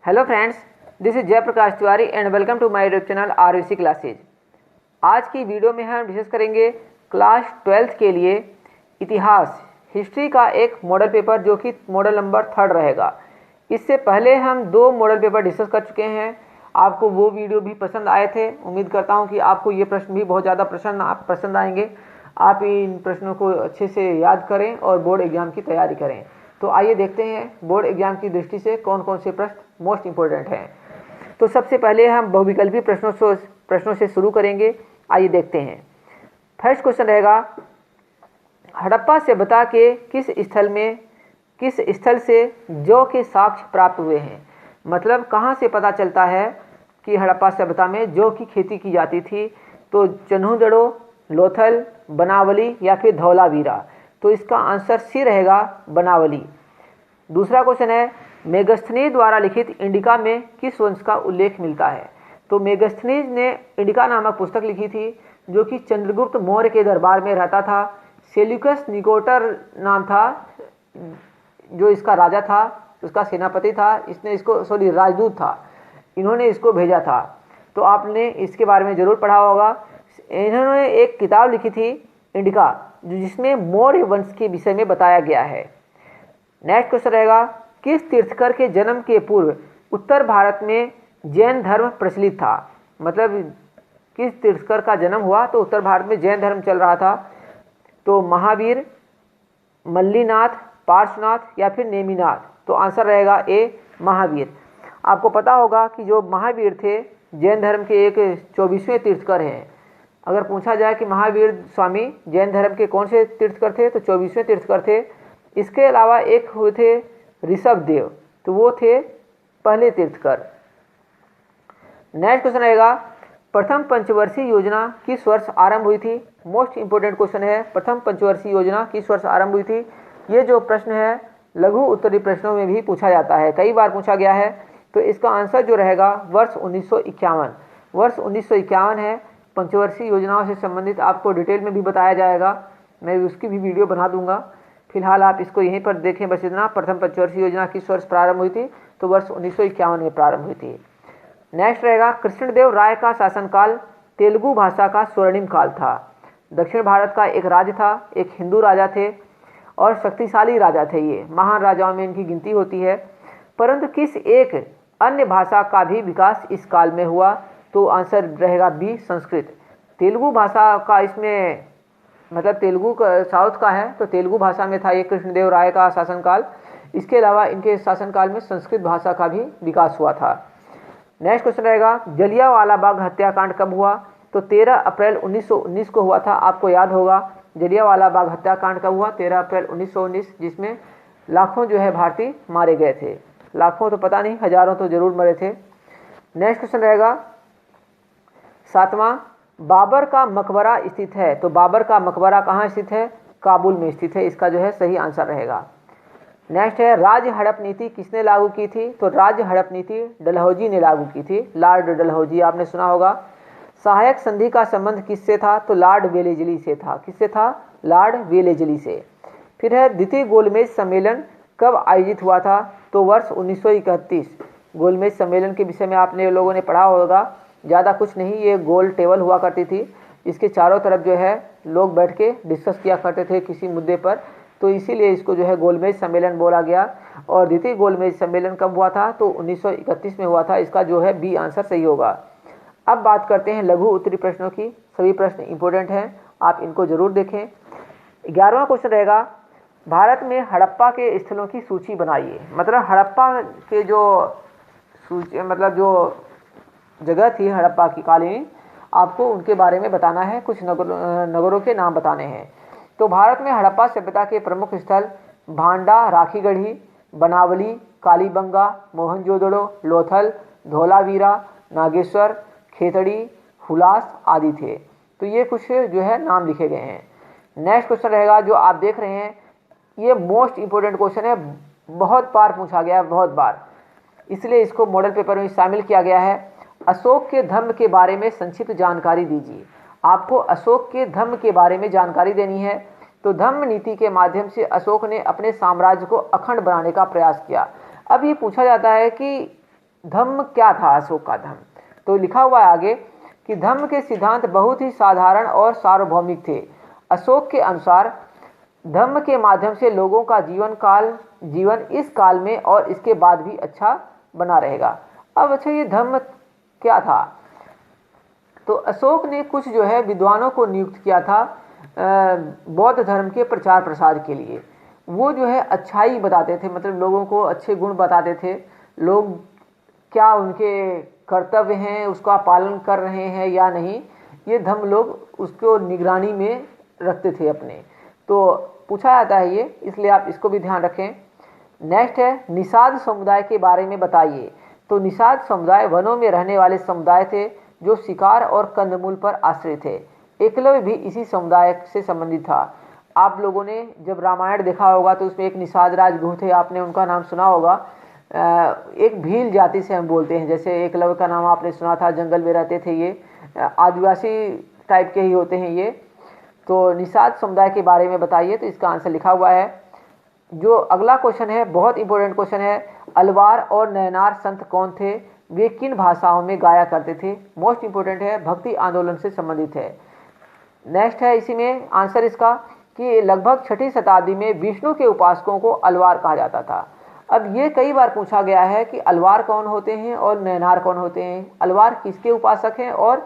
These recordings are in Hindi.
Hello friends, this is Jayprakash Tiwari and welcome to my YouTube channel RVC classes. आज की वीडियो में हम डिस्कस करेंगे क्लास 12th के लिए इतिहास हिस्ट्री का एक मॉडल पेपर जो कि मॉडल नंबर 3 रहेगा। इससे पहले हम 2 मॉडल पेपर डिस्कस कर चुके हैं। आपको वो वीडियो भी पसंद आए थे। उम्मीद करता हूँ कि आपको ये प्रश्न भी बहुत ज़्यादा पसंद आएंगे। आप इन प्रश्नों को अच्छे से याद करें और बोर्ड एग्जाम की तैयारी करें। तो आइए देखते हैं बोर्ड एग्जाम की दृष्टि से कौन कौन से प्रश्न मोस्ट इंपॉर्टेंट हैं। तो सबसे पहले हम बहुविकल्पी प्रश्नों से शुरू करेंगे। आइए देखते हैं। फर्स्ट क्वेश्चन रहेगा, हड़प्पा सभ्यता के किस स्थल से जौ के साक्ष्य प्राप्त हुए हैं। मतलब कहाँ से पता चलता है कि हड़प्पा सभ्यता में जौ की खेती की जाती थी। तो चन्हूदड़ो, लोथल, बनावली या फिर धौलावीरा। तो इसका आंसर सी रहेगा, बनावली। दूसरा क्वेश्चन है, मेगस्थनीज द्वारा लिखित इंडिका में किस वंश का उल्लेख मिलता है। तो मेगस्थनीज ने इंडिका नामक पुस्तक लिखी थी जो कि चंद्रगुप्त मौर्य के दरबार में रहता था। सेल्यूकस निकोटर नाम था जो इसका राजा था, उसका सेनापति था। राजदूत था। इन्होंने इसको भेजा था। तो आपने इसके बारे में जरूर पढ़ा होगा। इन्होंने एक किताब लिखी थी इंडिका, जिसमें मौर्य वंश के विषय में बताया गया है। नेक्स्ट क्वेश्चन रहेगा, किस तीर्थकर के जन्म के पूर्व उत्तर भारत में जैन धर्म प्रचलित था। मतलब किस तीर्थकर का जन्म हुआ तो उत्तर भारत में जैन धर्म चल रहा था। तो महावीर, मल्लीनाथ, पार्श्वनाथ या फिर नेमिनाथ। तो आंसर रहेगा ए, महावीर। आपको पता होगा कि जो महावीर थे जैन धर्म के एक 24वें तीर्थकर हैं। अगर पूछा जाए कि महावीर स्वामी जैन धर्म के कौन से तीर्थकर थे तो 24वें तीर्थकर थे। इसके अलावा एक हुए थे ऋषभ देव, तो वो थे पहले तीर्थकर। नेक्स्ट क्वेश्चन रहेगा, प्रथम पंचवर्षीय योजना किस वर्ष आरंभ हुई थी। मोस्ट इंपोर्टेंट क्वेश्चन है, प्रथम पंचवर्षीय योजना किस वर्ष आरंभ हुई थी। ये जो प्रश्न है लघु उत्तरीय प्रश्नों में भी पूछा जाता है, कई बार पूछा गया है। तो इसका आंसर जो रहेगा वर्ष 1951। वर्ष 1951 है। पंचवर्षीय योजनाओं से संबंधित आपको डिटेल में भी बताया जाएगा, मैं उसकी भी वीडियो बना दूंगा। फिलहाल आप इसको यहीं पर देखें, बस इतना। प्रथम पंचवर्षीय योजना किस वर्ष प्रारंभ हुई थी तो वर्ष 1951 में प्रारंभ हुई थी। नेक्स्ट रहेगा, कृष्णदेव राय का शासनकाल तेलुगु भाषा का स्वर्णिम काल था। दक्षिण भारत का एक राज्य था, एक हिंदू राजा थे और शक्तिशाली राजा थे। ये महान राजाओं में इनकी गिनती होती है। परंतु किस एक अन्य भाषा का भी विकास इस काल में हुआ। तो आंसर रहेगा बी, संस्कृत। तेलुगु भाषा का इसमें मतलब तेलुगु साउथ का है, तो तेलुगु भाषा में था ये कृष्णदेव राय का शासनकाल। इसके अलावा इनके शासनकाल में संस्कृत भाषा का भी विकास हुआ था। नेक्स्ट क्वेश्चन रहेगा, जलियांवाला बाग हत्याकांड कब हुआ। तो 13 अप्रैल 1919 को हुआ था। आपको याद होगा जलियांवाला बाग हत्याकांड कब हुआ, 13 अप्रैल 1919, जिसमें लाखों जो है भारतीय मारे गए थे। लाखों तो पता नहीं, हजारों तो जरूर मरे थे। नेक्स्ट क्वेश्चन रहेगा 7वां, बाबर का मकबरा स्थित है। तो बाबर का मकबरा कहाँ स्थित है, काबुल में स्थित है। इसका जो है सही आंसर रहेगा। नेक्स्ट है, राज्य हड़प नीति किसने लागू की थी। तो राज्य हड़प नीति डलहौजी ने लागू की थी, लॉर्ड डलहौजी, आपने सुना होगा। सहायक संधि का संबंध किससे था तो लॉर्ड वेलेजली से था। किससे था, लॉर्ड वेलेजली से। फिर है, द्वितीय गोलमेज सम्मेलन कब आयोजित हुआ था तो वर्ष 1931। गोलमेज सम्मेलन के विषय में आपने लोगों ने पढ़ा होगा। ज़्यादा कुछ नहीं, ये गोल टेबल हुआ करती थी। इसके चारों तरफ जो है लोग बैठ के डिस्कस किया करते थे किसी मुद्दे पर, तो इसीलिए इसको जो है गोलमेज सम्मेलन बोला गया। और द्वितीय गोलमेज सम्मेलन कब हुआ था तो 1931 में हुआ था। इसका जो है बी आंसर सही होगा। अब बात करते हैं लघु उत्तरीय प्रश्नों की। सभी प्रश्न इंपॉर्टेंट हैं, आप इनको जरूर देखें। 11वां क्वेश्चन रहेगा, भारत में हड़प्पा के स्थलों की सूची बनाइए। मतलब हड़प्पा के जो सूची, मतलब जो जगह थी हड़प्पा की कालीन, आपको उनके बारे में बताना है। कुछ नगरों के नाम बताने हैं। तो भारत में हड़प्पा सभ्यता के प्रमुख स्थल भांडा, राखीगढ़ी, बनावली, कालीबंगा, मोहनजोदड़ो, लोथल, धौलावीरा, नागेश्वर, खेतड़ी, हुलास आदि थे। तो ये कुछ जो है नाम लिखे गए हैं। नेक्स्ट क्वेश्चन रहेगा जो आप देख रहे हैं, ये मोस्ट इंपोर्टेंट क्वेश्चन है, बहुत बार पूछा गया है, बहुत बार, इसलिए इसको मॉडल पेपर में शामिल किया गया है। अशोक के धम्म के बारे में संक्षिप्त जानकारी दीजिए। आपको अशोक के धम्म के बारे में जानकारी देनी है। तो धम्म नीति के माध्यम से अशोक ने अपने साम्राज्य को अखंड बनाने का प्रयास किया। अब ये पूछा जाता है कि धम्म क्या था अशोक का धम्म? तो लिखा हुआ है आगे कि धम्म के सिद्धांत बहुत ही साधारण और सार्वभौमिक थे। अशोक के अनुसार धम्म के माध्यम से लोगों का जीवन इस काल में और इसके बाद भी अच्छा बना रहेगा। अब अच्छा, ये धम्म क्या था? तो अशोक ने कुछ जो है विद्वानों को नियुक्त किया था बौद्ध धर्म के प्रचार प्रसार के लिए। वो जो है अच्छाई बताते थे, मतलब लोगों को अच्छे गुण बताते थे, लोग क्या उनके कर्तव्य हैं उसका पालन कर रहे हैं या नहीं, ये धम्म लोग उसको निगरानी में रखते थे अपने। तो पूछा जाता है ये, इसलिए आप इसको भी ध्यान रखें। नेक्स्ट है निषाद समुदाय के बारे में बताइए। तो निषाद समुदाय वनों में रहने वाले समुदाय थे जो शिकार और कंदमूल पर आश्रित थे। एकलव्य भी इसी समुदाय से संबंधित था। आप लोगों ने जब रामायण देखा होगा तो उसमें एक निषाद राजगुरु थे, आपने उनका नाम सुना होगा। एक भील जाति से हम बोलते हैं, जैसे एकलव्य का नाम आपने सुना था, जंगल में रहते थे, ये आदिवासी टाइप के ही होते हैं ये। तो निषाद समुदाय के बारे में बताइए, तो इसका आंसर लिखा हुआ है। जो अगला क्वेश्चन है बहुत इंपॉर्टेंट क्वेश्चन है, अलवार और नयनार संत कौन थे, वे किन भाषाओं में गाया करते थे? मोस्ट इंपॉर्टेंट है, भक्ति आंदोलन से संबंधित है। नेक्स्ट है इसी में आंसर इसका कि लगभग 6ठी शताब्दी में विष्णु के उपासकों को अलवार कहा जाता था। अब ये कई बार पूछा गया है कि अलवार कौन होते हैं और नयनार कौन होते हैं, अलवार किसके उपासक हैं और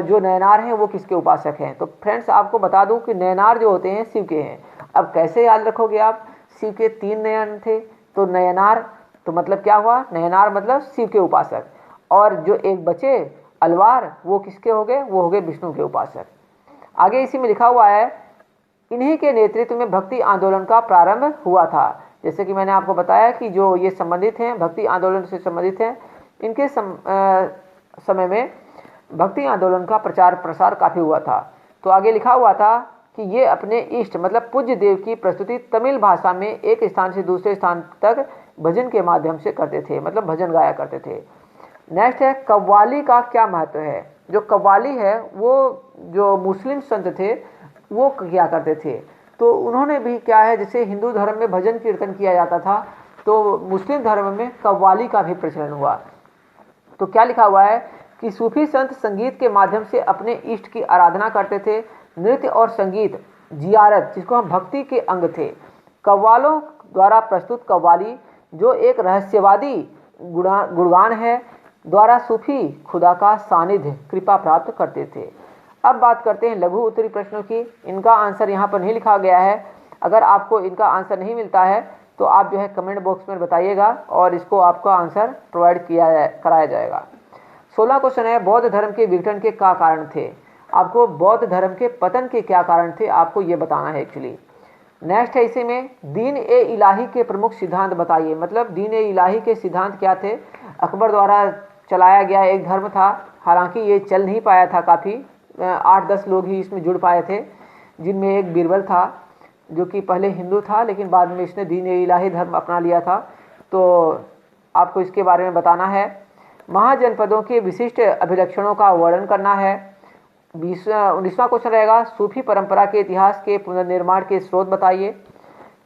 जो नयनार हैं वो किसके उपासक हैं। तो फ्रेंड्स आपको बता दूं कि नयनार जो होते हैं शिव के हैं। अब कैसे याद रखोगे आप, शिव के 3 नयन थे, तो नयनार तो मतलब क्या हुआ, नयनार मतलब शिव के उपासक, और जो एक बचे अलवार वो किसके हो गए, वो हो गए विष्णु के उपासक। आगे इसी में लिखा हुआ है इन्हीं के नेतृत्व में भक्ति आंदोलन का प्रारंभ हुआ था। जैसे कि मैंने आपको बताया कि जो ये संबंधित हैं, भक्ति आंदोलन से संबंधित हैं, इनके समय में भक्ति आंदोलन का प्रचार प्रसार काफ़ी हुआ था। तो आगे लिखा हुआ था कि ये अपने इष्ट मतलब पूज्य देव की प्रस्तुति तमिल भाषा में एक स्थान से दूसरे स्थान तक भजन के माध्यम से करते थे, मतलब भजन गाया करते थे। नेक्स्ट है कव्वाली का क्या महत्व है। जो कव्वाली है वो जो मुस्लिम संत थे वो क्या करते थे, तो उन्होंने भी क्या है, जैसे हिंदू धर्म में भजन कीर्तन किया जाता था तो मुस्लिम धर्म में कव्वाली का भी प्रचलन हुआ। तो क्या लिखा हुआ है कि सूफी संत संगीत के माध्यम से अपने इष्ट की आराधना करते थे। नृत्य और संगीत जियारत, जिसको हम भक्ति के अंग थे। कव्वालों द्वारा प्रस्तुत कव्वाली जो एक रहस्यवादी गुणगान है द्वारा सूफी खुदा का सानिध्य कृपा प्राप्त करते थे। अब बात करते हैं लघु उत्तरी प्रश्नों की। इनका आंसर यहाँ पर नहीं लिखा गया है, अगर आपको इनका आंसर नहीं मिलता है तो आप जो है कमेंट बॉक्स में बताइएगा और इसको आपका आंसर प्रोवाइड कराया जाएगा। 16 क्वेश्चन है बौद्ध धर्म के विघटन के क्या कारण थे। आपको बौद्ध धर्म के पतन के क्या कारण थे आपको ये बताना है एक्चुअली। नेक्स्ट है इसी में दीन ए इलाही के प्रमुख सिद्धांत बताइए, मतलब दीन ए इलाही के सिद्धांत क्या थे। अकबर द्वारा चलाया गया एक धर्म था, हालांकि ये चल नहीं पाया था, काफ़ी 8-10 लोग ही इसमें जुड़ पाए थे, जिनमें एक बीरबल था जो कि पहले हिंदू था लेकिन बाद में इसने दीन ए इलाही धर्म अपना लिया था। तो आपको इसके बारे में बताना है। महाजनपदों के विशिष्ट अभिलक्षणों का वर्णन करना है। 19वां क्वेश्चन रहेगा सूफी परंपरा के इतिहास के पुनर्निर्माण के स्रोत बताइए।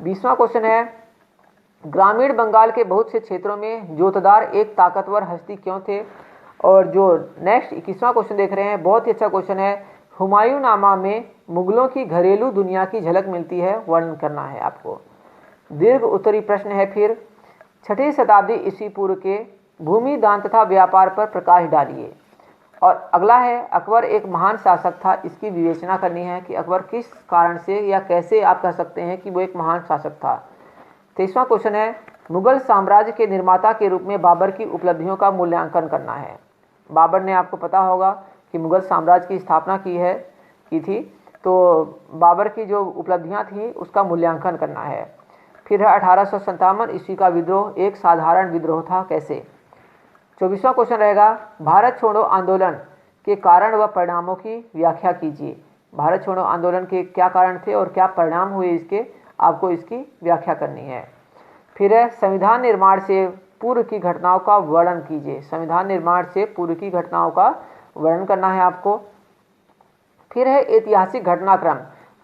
20वां क्वेश्चन है ग्रामीण बंगाल के बहुत से क्षेत्रों में जोतदार एक ताकतवर हस्ती क्यों थे। और जो नेक्स्ट 21वां क्वेश्चन देख रहे हैं बहुत ही अच्छा क्वेश्चन है, हुमायूं नामा में मुगलों की घरेलू दुनिया की झलक मिलती है, वर्णन करना है आपको। दीर्घ उत्तरी प्रश्न है फिर 6ठी शताब्दी ईस्वी पूर्व के भूमि दान तथा व्यापार पर प्रकाश डालिए। और अगला है अकबर एक महान शासक था, इसकी विवेचना करनी है कि अकबर किस कारण से या कैसे आप कह सकते हैं कि वो एक महान शासक था। 23वां क्वेश्चन है मुगल साम्राज्य के निर्माता के रूप में बाबर की उपलब्धियों का मूल्यांकन करना है। बाबर ने आपको पता होगा कि मुगल साम्राज्य की स्थापना की थी, तो बाबर की जो उपलब्धियां थी उसका मूल्यांकन करना है। फिर है 1857 ईस्वी का विद्रोह एक साधारण विद्रोह था, कैसे। 24वां क्वेश्चन रहेगा भारत छोड़ो आंदोलन के कारण व परिणामों की व्याख्या कीजिए। भारत छोड़ो आंदोलन के क्या कारण थे और क्या परिणाम हुए इसके, आपको इसकी व्याख्या करनी है। फिर है संविधान निर्माण से पूर्व की घटनाओं का वर्णन कीजिए। संविधान निर्माण से पूर्व की घटनाओं का वर्णन करना है आपको। फिर है ऐतिहासिक घटनाक्रम,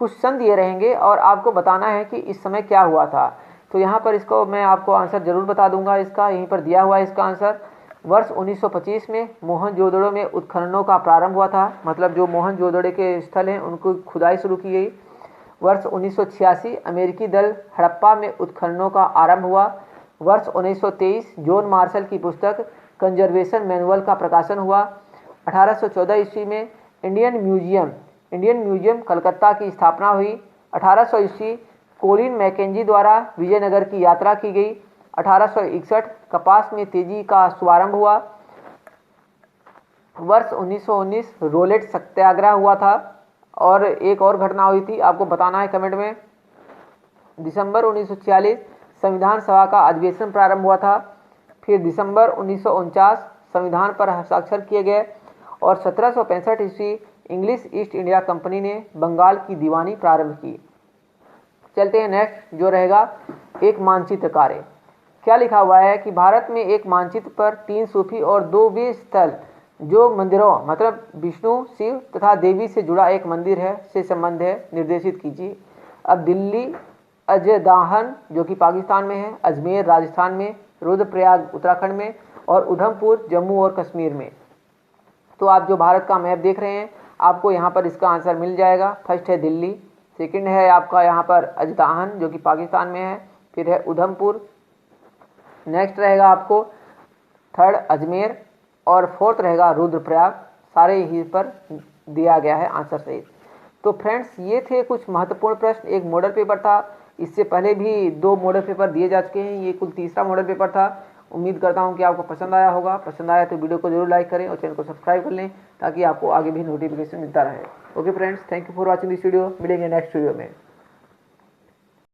कुछ सन दिए रहेंगे और आपको बताना है कि इस समय क्या हुआ था। तो यहाँ पर इसको मैं आपको आंसर जरूर बता दूंगा, इसका यहीं पर दिया हुआ है इसका आंसर। वर्ष 1925 में मोहनजोदड़ो में उत्खननों का प्रारंभ हुआ था, मतलब जो मोहनजोदड़ो के स्थल हैं उनको खुदाई शुरू की गई। वर्ष 1986 अमेरिकी दल हड़प्पा में उत्खननों का आरंभ हुआ। वर्ष 1923 जॉन मार्शल की पुस्तक कंजर्वेशन मैनुअल का प्रकाशन हुआ। 1814 ईस्वी में इंडियन म्यूजियम कलकत्ता की स्थापना हुई। 1800 ईस्वी कोलिन मैकेंजी द्वारा विजयनगर की यात्रा की गई। 1861 कपास में तेजी का शुभारंभ हुआ। वर्ष 1919 रोलेट सत्याग्रह हुआ था। और एक और घटना हुई थी, आपको बताना है कमेंट में। दिसंबर 1946 संविधान सभा का अधिवेशन प्रारंभ हुआ था। फिर दिसंबर 1949 संविधान पर हस्ताक्षर किए गए और 1765 ईस्वी इंग्लिश ईस्ट इंडिया कंपनी ने बंगाल की दीवानी प्रारंभ की। चलते हैं नेक्स्ट, जो रहेगा एक मानचित्र कार्य। क्या लिखा हुआ है कि भारत में एक मानचित्र पर 3 सूफी और 2 वे स्थल जो मंदिरों मतलब विष्णु, शिव तथा देवी से जुड़ा एक मंदिर है से संबंध है, निर्देशित कीजिए। अब दिल्ली अजदाहन जो कि पाकिस्तान में है, अजमेर राजस्थान में, रुद्रप्रयाग उत्तराखंड में और उधमपुर जम्मू और कश्मीर में। तो आप जो भारत का मैप देख रहे हैं आपको यहाँ पर इसका आंसर मिल जाएगा। फर्स्ट है दिल्ली, सेकंड है आपका यहाँ पर अजदाहन जो कि पाकिस्तान में है, फिर है उधमपुर, नेक्स्ट रहेगा आपको थर्ड अजमेर और फोर्थ रहेगा रुद्रप्रयाग। सारे यहीं पर दिया गया है आंसर सहित। तो फ्रेंड्स ये थे कुछ महत्वपूर्ण प्रश्न। एक मॉडल पेपर था, इससे पहले भी 2 मॉडल पेपर दिए जा चुके हैं, ये कुल तीसरा मॉडल पेपर था। उम्मीद करता हूँ कि आपको पसंद आया होगा। पसंद आया तो वीडियो को जरूर लाइक करें और चैनल को सब्सक्राइब कर लें ताकि आपको आगे भी नोटिफिकेशन मिलता रहे। Okay friends, thank you for watching this video. मिलेंगे नेक्स्ट वीडियो में।